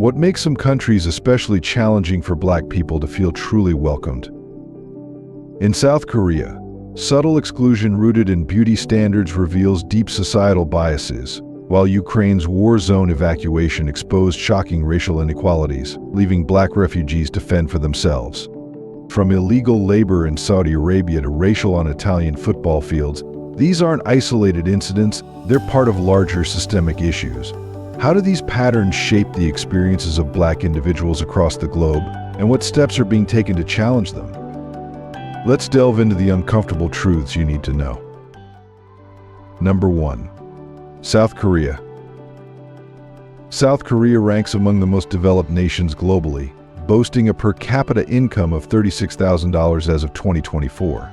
What makes some countries especially challenging for Black people to feel truly welcomed? In South Korea, subtle exclusion rooted in beauty standards reveals deep societal biases, while Ukraine's war zone evacuation exposed shocking racial inequalities, leaving Black refugees to fend for themselves. From illegal labor in Saudi Arabia to racial on Italian football fields, these aren't isolated incidents, they're part of larger systemic issues. How do these patterns shape the experiences of Black individuals across the globe, and what steps are being taken to challenge them? Let's delve into the uncomfortable truths you need to know. Number 1. South Korea. South Korea ranks among the most developed nations globally, boasting a per capita income of $36,000 as of 2024.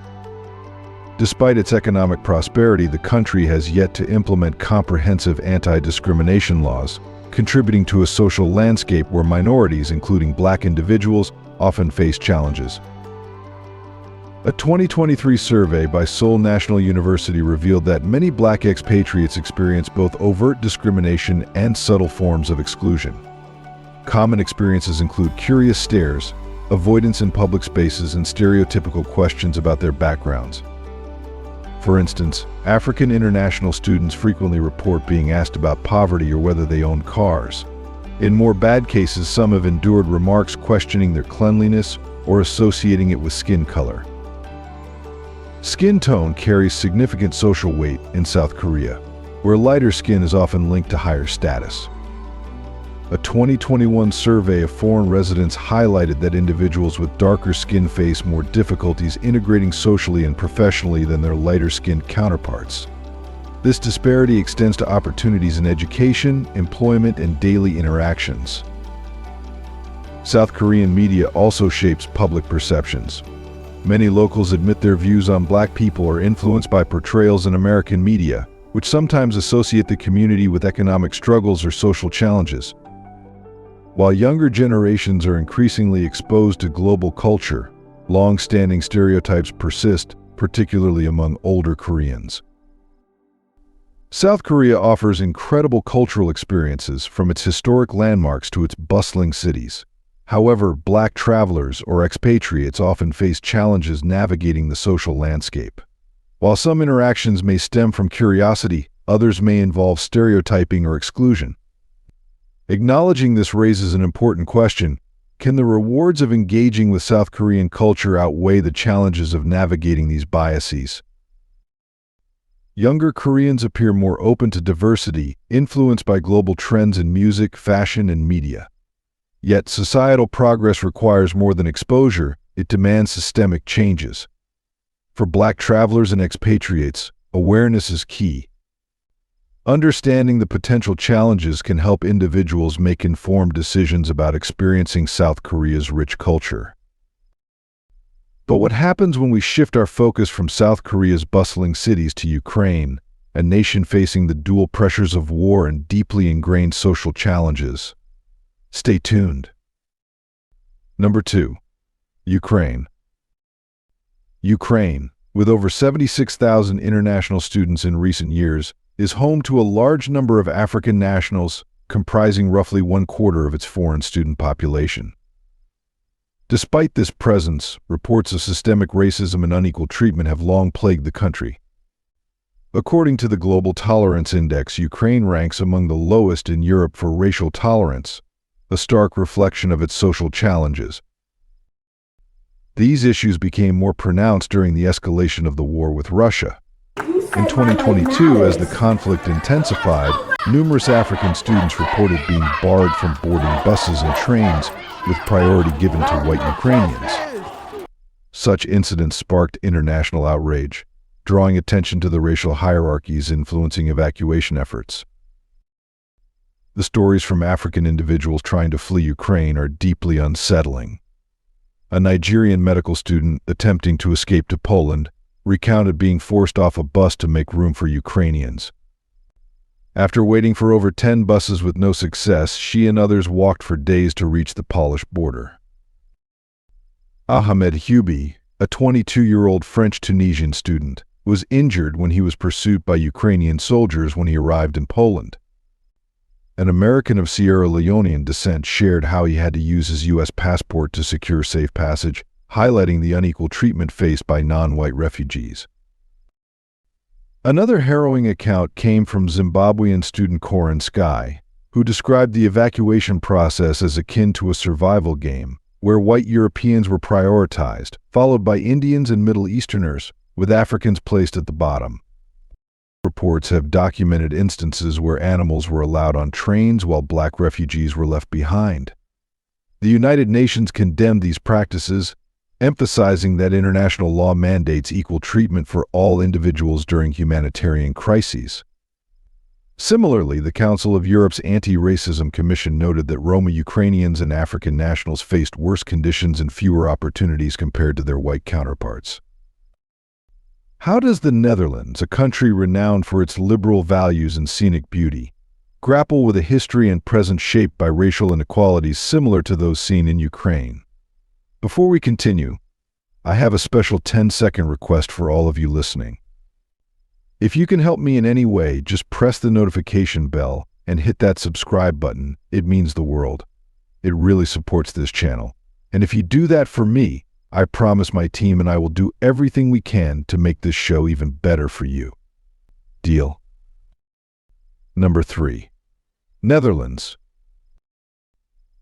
Despite its economic prosperity, the country has yet to implement comprehensive anti-discrimination laws, contributing to a social landscape where minorities, including Black individuals, often face challenges. A 2023 survey by Seoul National University revealed that many Black expatriates experience both overt discrimination and subtle forms of exclusion. Common experiences include curious stares, avoidance in public spaces, and stereotypical questions about their backgrounds. For instance, African international students frequently report being asked about poverty or whether they own cars. In more bad cases, some have endured remarks questioning their cleanliness or associating it with skin color. Skin tone carries significant social weight in South Korea, where lighter skin is often linked to higher status. A 2021 survey of foreign residents highlighted that individuals with darker skin face more difficulties integrating socially and professionally than their lighter-skinned counterparts. This disparity extends to opportunities in education, employment, and daily interactions. South Korean media also shapes public perceptions. Many locals admit their views on Black people are influenced by portrayals in American media, which sometimes associate the community with economic struggles or social challenges. While younger generations are increasingly exposed to global culture, long-standing stereotypes persist, particularly among older Koreans. South Korea offers incredible cultural experiences, from its historic landmarks to its bustling cities. However, Black travelers or expatriates often face challenges navigating the social landscape. While some interactions may stem from curiosity, others may involve stereotyping or exclusion. Acknowledging this raises an important question: can the rewards of engaging with South Korean culture outweigh the challenges of navigating these biases? Younger Koreans appear more open to diversity, influenced by global trends in music, fashion, and media. Yet societal progress requires more than exposure, it demands systemic changes. For Black travelers and expatriates, awareness is key. Understanding the potential challenges can help individuals make informed decisions about experiencing South Korea's rich culture. But what happens when we shift our focus from South Korea's bustling cities to Ukraine, a nation facing the dual pressures of war and deeply ingrained social challenges? Stay tuned. Number 2. Ukraine. Ukraine, with over 76,000 international students in recent years, is home to a large number of African nationals, comprising roughly 1/4 of its foreign student population. Despite this presence, reports of systemic racism and unequal treatment have long plagued the country. According to the Global Tolerance Index, Ukraine ranks among the lowest in Europe for racial tolerance, a stark reflection of its social challenges. These issues became more pronounced during the escalation of the war with Russia. In 2022, as the conflict intensified, numerous African students reported being barred from boarding buses and trains, with priority given to white Ukrainians. Such incidents sparked international outrage, drawing attention to the racial hierarchies influencing evacuation efforts. The stories from African individuals trying to flee Ukraine are deeply unsettling. A Nigerian medical student attempting to escape to Poland recounted being forced off a bus to make room for Ukrainians. After waiting for over 10 buses with no success, she and others walked for days to reach the Polish border. Ahmed Hubi, a 22-year-old French-Tunisian student, was injured when he was pursued by Ukrainian soldiers when he arrived in Poland. an American of Sierra Leonean descent, shared how he had to use his U.S. passport to secure safe passage, highlighting the unequal treatment faced by non-white refugees. Another harrowing account came from Zimbabwean student Corin Sky, who described the evacuation process as akin to a survival game, where white Europeans were prioritized, followed by Indians and Middle Easterners, with Africans placed at the bottom. Reports have documented instances where animals were allowed on trains while black refugees were left behind. The United Nations condemned these practices, emphasizing that international law mandates equal treatment for all individuals during humanitarian crises. Similarly, the Council of Europe's Anti-Racism Commission noted that Roma Ukrainians and African nationals faced worse conditions and fewer opportunities compared to their white counterparts. How does the Netherlands, a country renowned for its liberal values and scenic beauty, grapple with a history and present shaped by racial inequalities similar to those seen in Ukraine? Before we continue, I have a special 10-second request for all of you listening. If you can help me in any way, just press the notification bell and hit that subscribe button. It means the world. It really supports this channel. And if you do that for me, I promise my team and I will do everything we can to make this show even better for you. Deal? Number 3. Netherlands.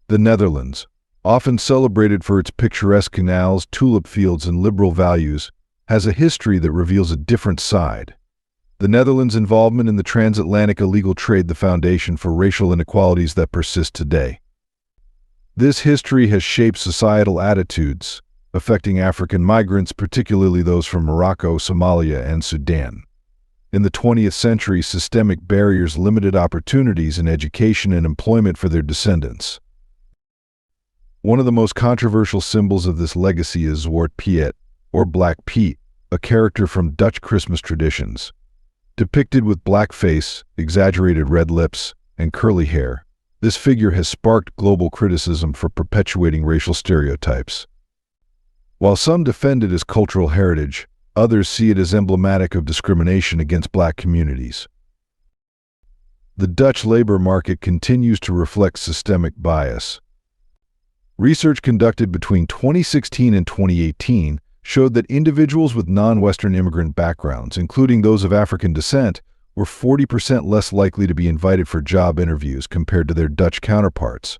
The Netherlands, often celebrated for its picturesque canals, tulip fields, and liberal values, has a history that reveals a different side. The Netherlands' involvement in the transatlantic illegal trade, the foundation for racial inequalities that persist today. This history has shaped societal attitudes, affecting African migrants, particularly those from Morocco, Somalia, and Sudan. In the 20th century, systemic barriers limited opportunities in education and employment for their descendants. One of the most controversial symbols of this legacy is Zwarte Piet, or Black Pete, a character from Dutch Christmas traditions. Depicted with blackface, exaggerated red lips, and curly hair, this figure has sparked global criticism for perpetuating racial stereotypes. While some defend it as cultural heritage, others see it as emblematic of discrimination against black communities. The Dutch labor market continues to reflect systemic bias. Research conducted between 2016 and 2018 showed that individuals with non-Western immigrant backgrounds, including those of African descent, were 40% less likely to be invited for job interviews compared to their Dutch counterparts.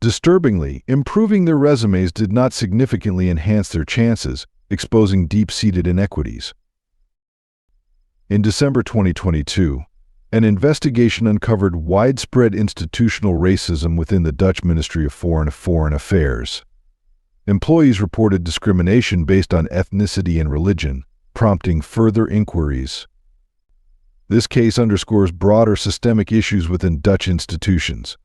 Disturbingly, improving their resumes did not significantly enhance their chances, exposing deep-seated inequities. In December 2022, an investigation uncovered widespread institutional racism within the Dutch Ministry of Foreign Affairs. Employees reported discrimination based on ethnicity and religion, prompting further inquiries. This case underscores broader systemic issues within Dutch institutions.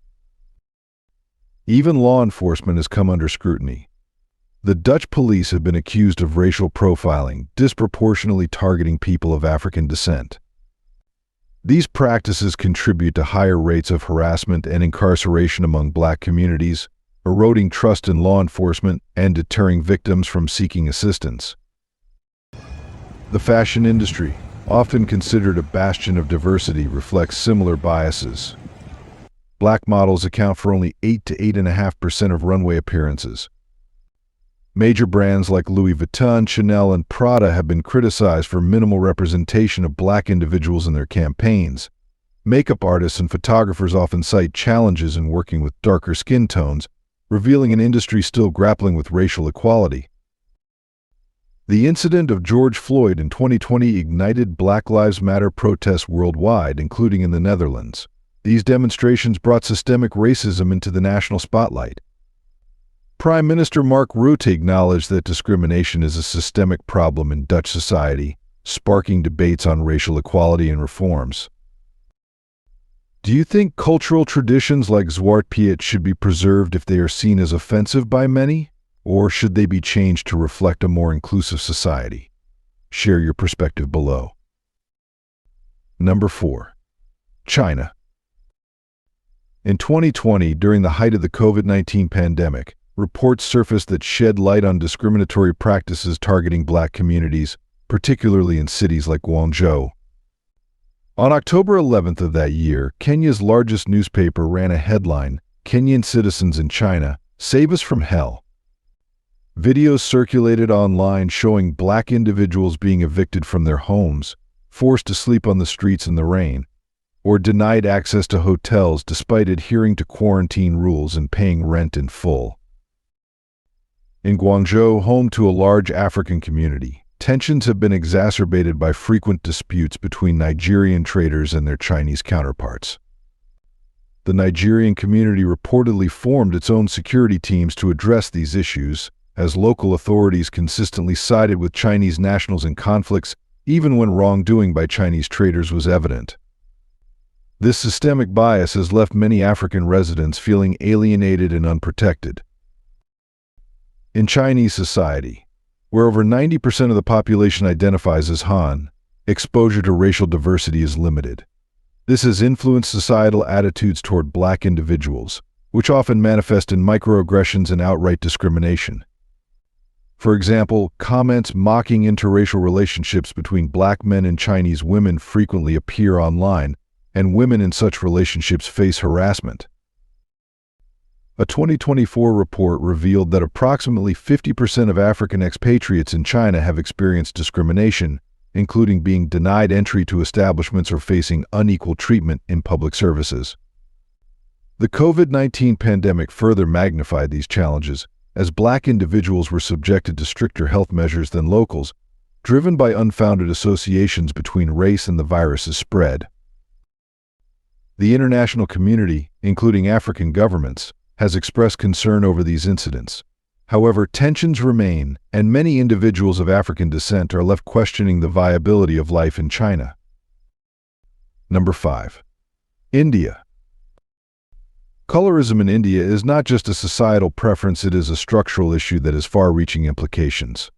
Even law enforcement has come under scrutiny. The Dutch police have been accused of racial profiling, disproportionately targeting people of African descent. These practices contribute to higher rates of harassment and incarceration among black communities, eroding trust in law enforcement and deterring victims from seeking assistance. The fashion industry, often considered a bastion of diversity, reflects similar biases. Black models account for only 8 to 8.5% of runway appearances. Major brands like Louis Vuitton, Chanel, and Prada have been criticized for minimal representation of black individuals in their campaigns. Makeup artists and photographers often cite challenges in working with darker skin tones, revealing an industry still grappling with racial equality. The incident of George Floyd in 2020 ignited Black Lives Matter protests worldwide, including in the Netherlands. These demonstrations brought systemic racism into the national spotlight. Prime Minister Mark Rutte acknowledged that discrimination is a systemic problem in Dutch society, sparking debates on racial equality and reforms. Do you think cultural traditions like Zwarte Piet should be preserved if they are seen as offensive by many, or should they be changed to reflect a more inclusive society? Share your perspective below. Number 4. China. In 2020, during the height of the COVID-19 pandemic, reports surfaced that shed light on discriminatory practices targeting black communities, particularly in cities like Guangzhou. On October 11th of that year, Kenya's largest newspaper ran a headline, "Kenyan citizens in China, save us from hell." Videos circulated online showing black individuals being evicted from their homes, forced to sleep on the streets in the rain, or denied access to hotels despite adhering to quarantine rules and paying rent in full. In Guangzhou, home to a large African community, tensions have been exacerbated by frequent disputes between Nigerian traders and their Chinese counterparts. The Nigerian community reportedly formed its own security teams to address these issues, as local authorities consistently sided with Chinese nationals in conflicts, even when wrongdoing by Chinese traders was evident. This systemic bias has left many African residents feeling alienated and unprotected. In Chinese society, where over 90% of the population identifies as Han, exposure to racial diversity is limited. This has influenced societal attitudes toward black individuals, which often manifest in microaggressions and outright discrimination. For example, comments mocking interracial relationships between black men and Chinese women frequently appear online, and women in such relationships face harassment. A 2024 report revealed that approximately 50% of African expatriates in China have experienced discrimination, including being denied entry to establishments or facing unequal treatment in public services. The COVID-19 pandemic further magnified these challenges, as black individuals were subjected to stricter health measures than locals, driven by unfounded associations between race and the virus's spread. The international community, including African governments, has expressed concern over these incidents. However, tensions remain, and many individuals of African descent are left questioning the viability of life in China. Number 5. India. Colorism in India is not just a societal preference, it is a structural issue that has far-reaching implications.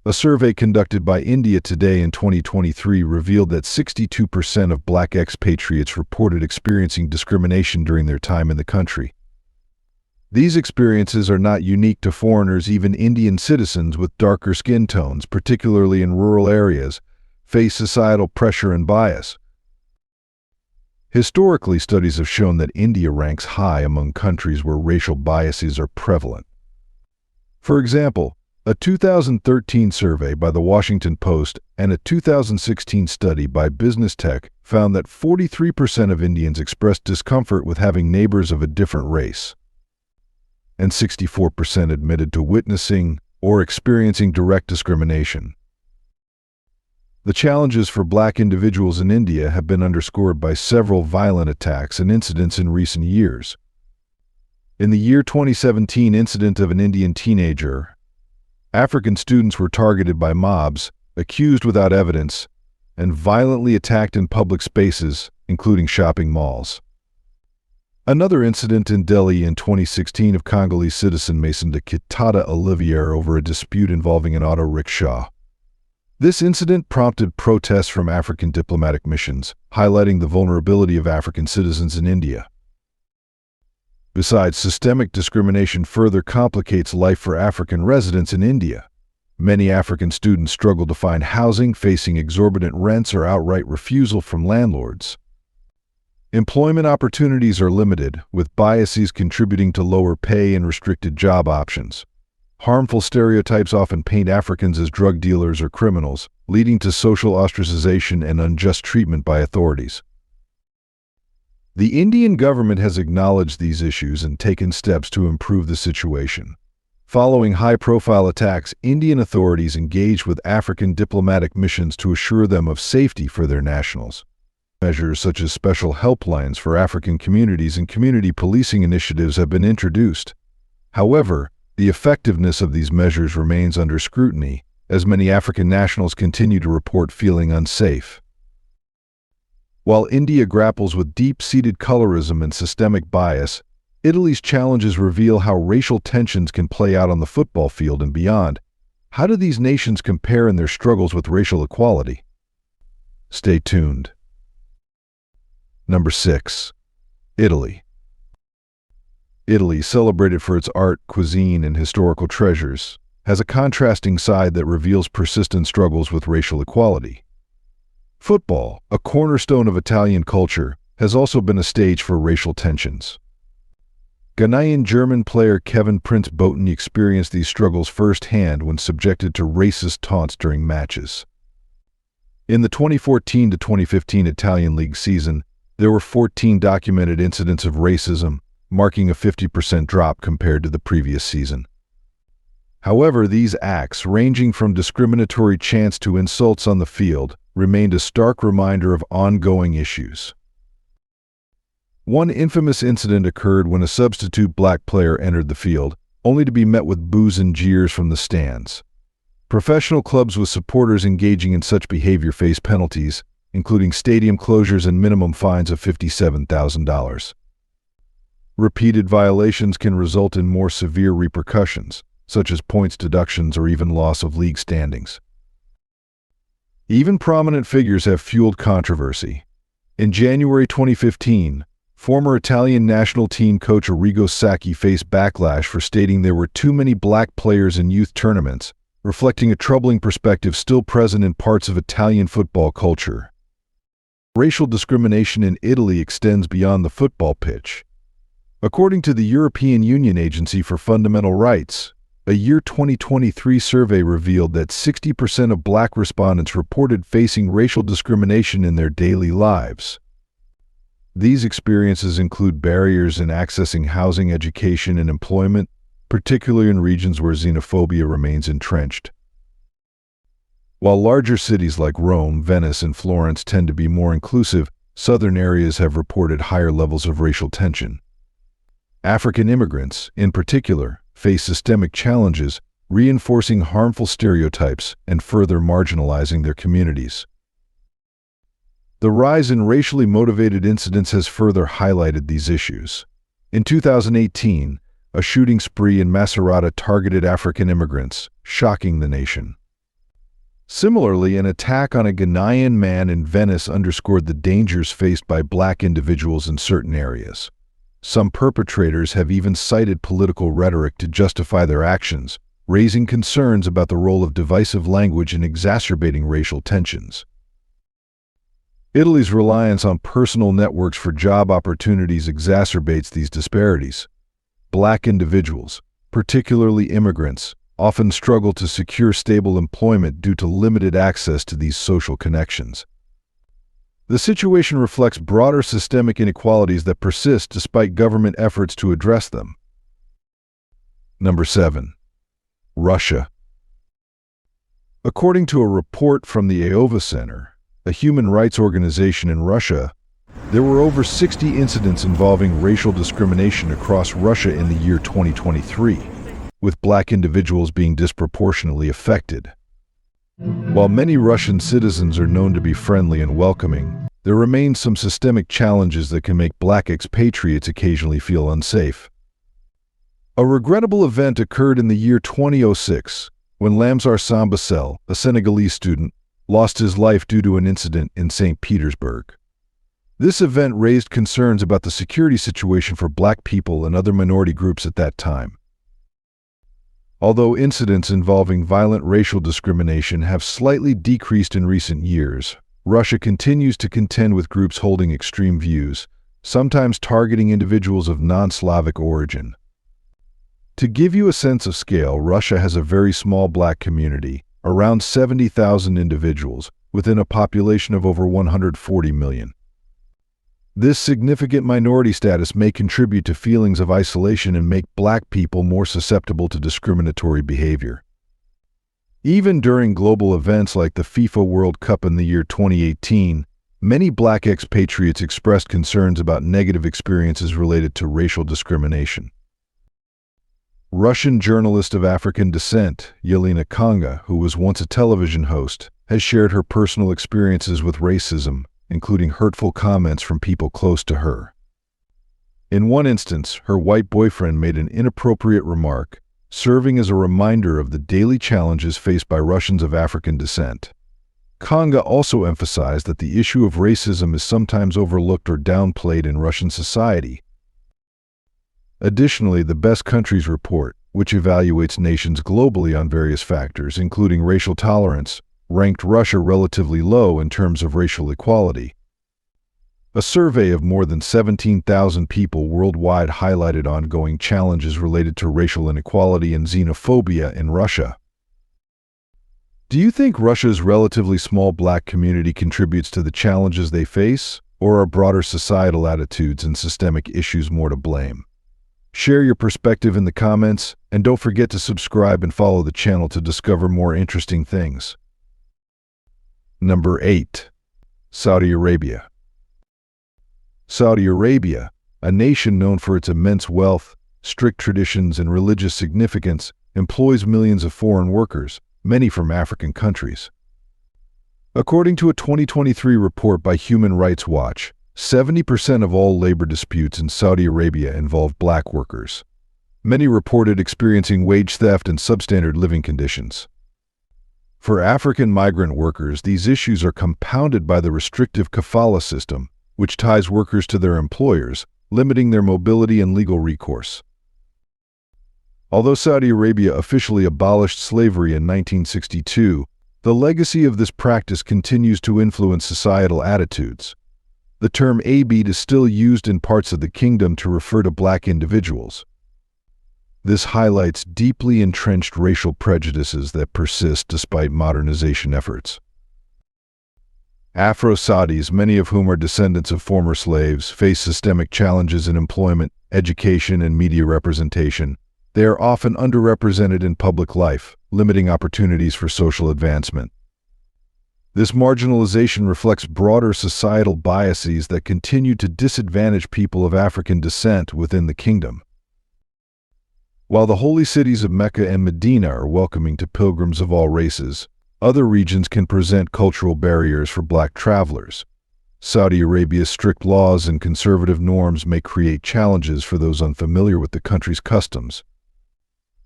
A survey conducted by India Today in 2023 revealed that 62% of black expatriates reported experiencing discrimination during their time in the country. These experiences are not unique to foreigners. Even Indian citizens with darker skin tones, particularly in rural areas, face societal pressure and bias. Historically, studies have shown that India ranks high among countries where racial biases are prevalent. For example, a 2013 survey by The Washington Post and a 2016 study by Business Tech found that 43% of Indians expressed discomfort with having neighbors of a different race, and 64% admitted to witnessing or experiencing direct discrimination. The challenges for black individuals in India have been underscored by several violent attacks and incidents in recent years. In the year 2017 incident of an Indian teenager, African students were targeted by mobs, accused without evidence, and violently attacked in public spaces, including shopping malls. Another incident in Delhi in 2016 of Congolese citizen Mason de Kitata Olivier over a dispute involving an auto rickshaw. This incident prompted protests from African diplomatic missions, highlighting the vulnerability of African citizens in India. Besides, systemic discrimination further complicates life for African residents in India. Many African students struggle to find housing, facing exorbitant rents or outright refusal from landlords. Employment opportunities are limited, with biases contributing to lower pay and restricted job options. Harmful stereotypes often paint Africans as drug dealers or criminals, leading to social ostracization and unjust treatment by authorities. The Indian government has acknowledged these issues and taken steps to improve the situation. Following high-profile attacks, Indian authorities engaged with African diplomatic missions to assure them of safety for their nationals. Measures such as special helplines for African communities and community policing initiatives have been introduced. However, the effectiveness of these measures remains under scrutiny, as many African nationals continue to report feeling unsafe. While India grapples with deep-seated colorism and systemic bias, Italy's challenges reveal how racial tensions can play out on the football field and beyond. How do these nations compare in their struggles with racial equality? Stay tuned. Number 6. Italy. Italy, celebrated for its art, cuisine, and historical treasures, has a contrasting side that reveals persistent struggles with racial equality. Football, a cornerstone of Italian culture, has also been a stage for racial tensions. Ghanaian-German player Kevin Prince Boateng experienced these struggles firsthand when subjected to racist taunts during matches. In the 2014 to 2015 Italian League season, there were 14 documented incidents of racism, marking a 50% drop compared to the previous season. However, these acts, ranging from discriminatory chants to insults on the field, remained a stark reminder of ongoing issues. One infamous incident occurred when a substitute black player entered the field, only to be met with boos and jeers from the stands. Professional clubs with supporters engaging in such behavior face penalties, including stadium closures and minimum fines of $57,000. Repeated violations can result in more severe repercussions, such as points deductions or even loss of league standings. Even prominent figures have fueled controversy. In January 2015, former Italian national team coach Arrigo Sacchi faced backlash for stating there were too many black players in youth tournaments, reflecting a troubling perspective still present in parts of Italian football culture. Racial discrimination in Italy extends beyond the football pitch. According to the European Union Agency for Fundamental Rights, a year 2023 survey revealed that 60% of black respondents reported facing racial discrimination in their daily lives. These experiences include barriers in accessing housing, education, and employment, particularly in regions where xenophobia remains entrenched. While larger cities like Rome, Venice, and Florence tend to be more inclusive, southern areas have reported higher levels of racial tension. African immigrants, in particular, face systemic challenges, reinforcing harmful stereotypes and further marginalizing their communities. The rise in racially motivated incidents has further highlighted these issues. In 2018, a shooting spree in Macerata targeted African immigrants, shocking the nation. Similarly, an attack on a Ghanaian man in Venice underscored the dangers faced by black individuals in certain areas. Some perpetrators have even cited political rhetoric to justify their actions, raising concerns about the role of divisive language in exacerbating racial tensions. Italy's reliance on personal networks for job opportunities exacerbates these disparities. Black individuals, particularly immigrants, often struggle to secure stable employment due to limited access to these social connections. The situation reflects broader systemic inequalities that persist despite government efforts to address them. Number 7. Russia. According to a report from the Aova Center, a human rights organization in Russia, there were over 60 incidents involving racial discrimination across Russia in the year 2023, with black individuals being disproportionately affected. While many Russian citizens are known to be friendly and welcoming, there remain some systemic challenges that can make black expatriates occasionally feel unsafe. A regrettable event occurred in the year 2006 when Lamzar Sambasel, a Senegalese student, lost his life due to an incident in St. Petersburg. This event raised concerns about the security situation for black people and other minority groups at that time. Although incidents involving violent racial discrimination have slightly decreased in recent years, Russia continues to contend with groups holding extreme views, sometimes targeting individuals of non-Slavic origin. To give you a sense of scale, Russia has a very small black community, around 70,000 individuals, within a population of over 140 million. This significant minority status may contribute to feelings of isolation and make black people more susceptible to discriminatory behavior. Even during global events like the FIFA World Cup in the year 2018, many black expatriates expressed concerns about negative experiences related to racial discrimination. Russian journalist of African descent, Yelena Konga, who was once a television host, has shared her personal experiences with racism, including hurtful comments from people close to her. In one instance, her white boyfriend made an inappropriate remark, serving as a reminder of the daily challenges faced by Russians of African descent. Konga also emphasized that the issue of racism is sometimes overlooked or downplayed in Russian society. Additionally, the Best Countries report, which evaluates nations globally on various factors, including racial tolerance, ranked Russia relatively low in terms of racial equality. A survey of more than 17,000 people worldwide highlighted ongoing challenges related to racial inequality and xenophobia in Russia. Do you think Russia's relatively small black community contributes to the challenges they face, or are broader societal attitudes and systemic issues more to blame? Share your perspective in the comments, and don't forget to subscribe and follow the channel to discover more interesting things. Number 8. Saudi Arabia. Saudi Arabia, a nation known for its immense wealth, strict traditions, and religious significance, employs millions of foreign workers, many from African countries. According to a 2023 report by Human Rights Watch, 70% of all labor disputes in Saudi Arabia involve black workers. Many reported experiencing wage theft and substandard living conditions. For African migrant workers, these issues are compounded by the restrictive kafala system, which ties workers to their employers, limiting their mobility and legal recourse. Although Saudi Arabia officially abolished slavery in 1962, the legacy of this practice continues to influence societal attitudes. The term Abid is still used in parts of the kingdom to refer to black individuals. This highlights deeply entrenched racial prejudices that persist despite modernization efforts. Afro-Saudis, many of whom are descendants of former slaves, face systemic challenges in employment, education, and media representation. They are often underrepresented in public life, limiting opportunities for social advancement. This marginalization reflects broader societal biases that continue to disadvantage people of African descent within the kingdom. While the holy cities of Mecca and Medina are welcoming to pilgrims of all races, other regions can present cultural barriers for black travelers. Saudi Arabia's strict laws and conservative norms may create challenges for those unfamiliar with the country's customs.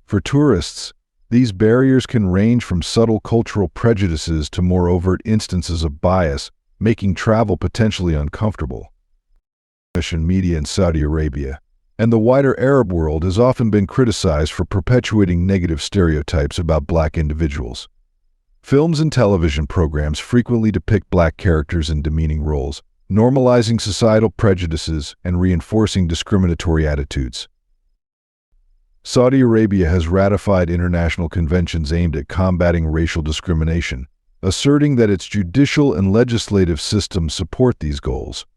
For tourists, these barriers can range from subtle cultural prejudices to more overt instances of bias, making travel potentially uncomfortable. Media in Saudi Arabia and the wider Arab world has often been criticized for perpetuating negative stereotypes about black individuals. Films and television programs frequently depict black characters in demeaning roles, normalizing societal prejudices and reinforcing discriminatory attitudes. Saudi Arabia has ratified international conventions aimed at combating racial discrimination, asserting that its judicial and legislative systems support these goals.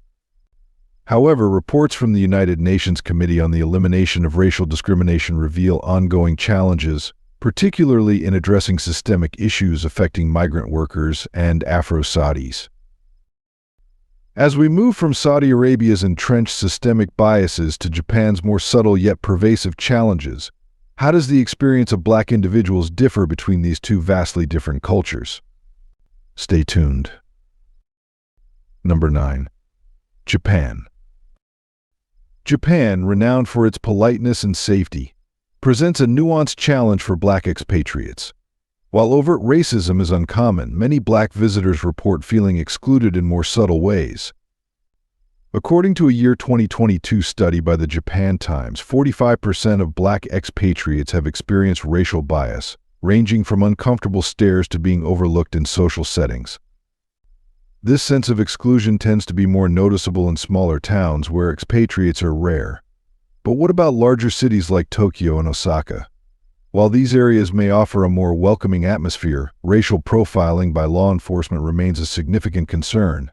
However, reports from the United Nations Committee on the Elimination of Racial Discrimination reveal ongoing challenges, particularly in addressing systemic issues affecting migrant workers and Afro-Saudis. As we move from Saudi Arabia's entrenched systemic biases to Japan's more subtle yet pervasive challenges, how does the experience of black individuals differ between these two vastly different cultures? Stay tuned. Number 9. Japan. Japan, renowned for its politeness and safety, presents a nuanced challenge for black expatriates. While overt racism is uncommon, many black visitors report feeling excluded in more subtle ways. According to a year 2022 study by the Japan Times, 45% of black expatriates have experienced racial bias, ranging from uncomfortable stares to being overlooked in social settings. This sense of exclusion tends to be more noticeable in smaller towns where expatriates are rare. But what about larger cities like Tokyo and Osaka? While these areas may offer a more welcoming atmosphere, racial profiling by law enforcement remains a significant concern.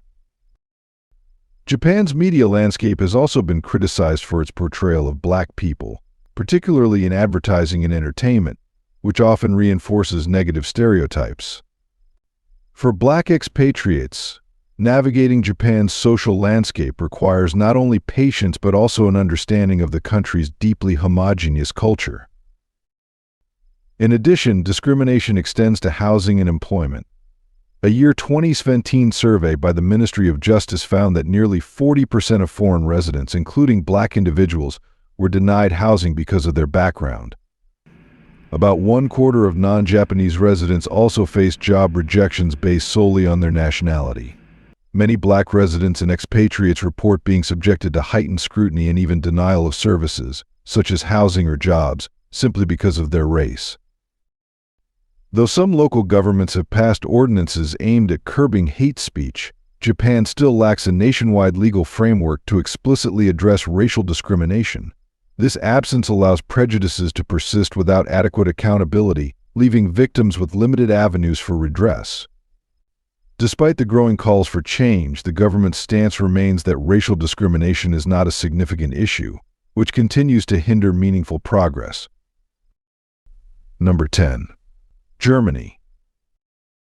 Japan's media landscape has also been criticized for its portrayal of black people, particularly in advertising and entertainment, which often reinforces negative stereotypes. For black expatriates, navigating Japan's social landscape requires not only patience but also an understanding of the country's deeply homogeneous culture. In addition, discrimination extends to housing and employment. A year 2017 survey by the Ministry of Justice found that nearly 40% of foreign residents, including black individuals, were denied housing because of their background. About 1/4 of non-Japanese residents also face job rejections based solely on their nationality. Many black residents and expatriates report being subjected to heightened scrutiny and even denial of services, such as housing or jobs, simply because of their race. Though some local governments have passed ordinances aimed at curbing hate speech, Japan still lacks a nationwide legal framework to explicitly address racial discrimination. This absence allows prejudices to persist without adequate accountability, leaving victims with limited avenues for redress. Despite the growing calls for change, the government's stance remains that racial discrimination is not a significant issue, which continues to hinder meaningful progress. Number 10. Germany.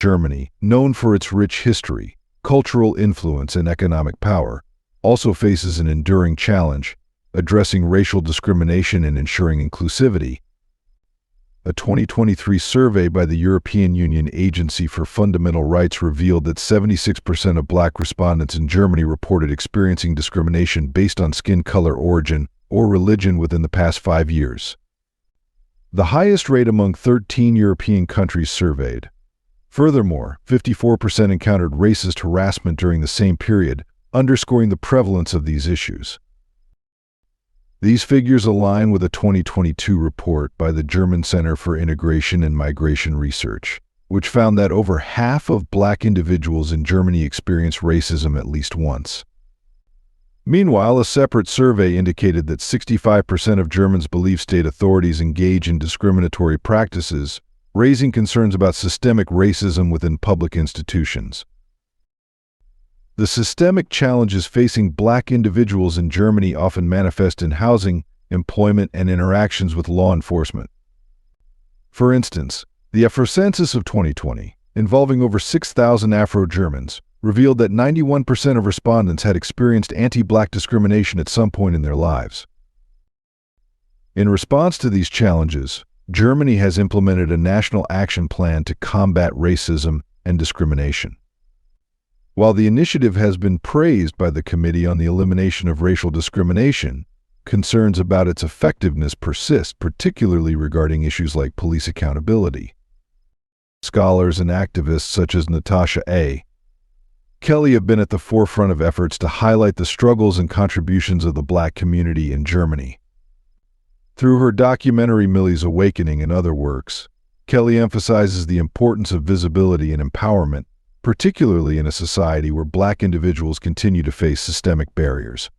Germany, known for its rich history, cultural influence, and economic power, also faces an enduring challenge: addressing racial discrimination and ensuring inclusivity. A 2023 survey by the European Union Agency for Fundamental Rights revealed that 76% of Black respondents in Germany reported experiencing discrimination based on skin color, origin, or religion within the past 5 years. The highest rate among 13 European countries surveyed. Furthermore, 54% encountered racist harassment during the same period, underscoring the prevalence of these issues. These figures align with a 2022 report by the German Center for Integration and Migration Research, which found that over half of Black individuals in Germany experience racism at least once. Meanwhile, a separate survey indicated that 65% of Germans believe state authorities engage in discriminatory practices, raising concerns about systemic racism within public institutions. The systemic challenges facing Black individuals in Germany often manifest in housing, employment, and interactions with law enforcement. For instance, the Afro census of 2020, involving over 6,000 Afro-Germans, revealed that 91% of respondents had experienced anti-Black discrimination at some point in their lives. In response to these challenges, Germany has implemented a national action plan to combat racism and discrimination. While the initiative has been praised by the Committee on the Elimination of Racial Discrimination, concerns about its effectiveness persist, particularly regarding issues like police accountability. Scholars and activists such as Natasha A. Kelly have been at the forefront of efforts to highlight the struggles and contributions of the Black community in Germany. Through her documentary Millie's Awakening and other works, Kelly emphasizes the importance of visibility and empowerment, particularly in a society where Black individuals continue to face systemic barriers.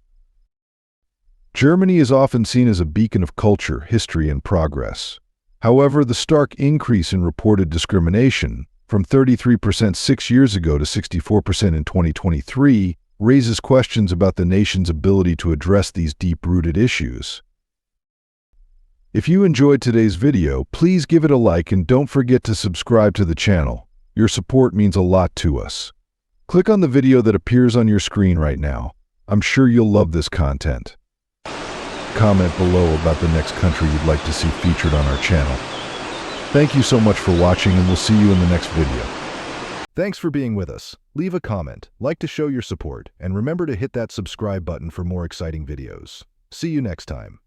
Germany is often seen as a beacon of culture, history, and progress. However, the stark increase in reported discrimination, from 33% 6 years ago to 64% in 2023, raises questions about the nation's ability to address these deep-rooted issues. If you enjoyed today's video, please give it a like and don't forget to subscribe to the channel. Your support means a lot to us. Click on the video that appears on your screen right now. I'm sure you'll love this content. Comment below about the next country you'd like to see featured on our channel. Thank you so much for watching, and we'll see you in the next video. Thanks for being with us. Leave a comment, like to show your support, and remember to hit that subscribe button for more exciting videos. See you next time.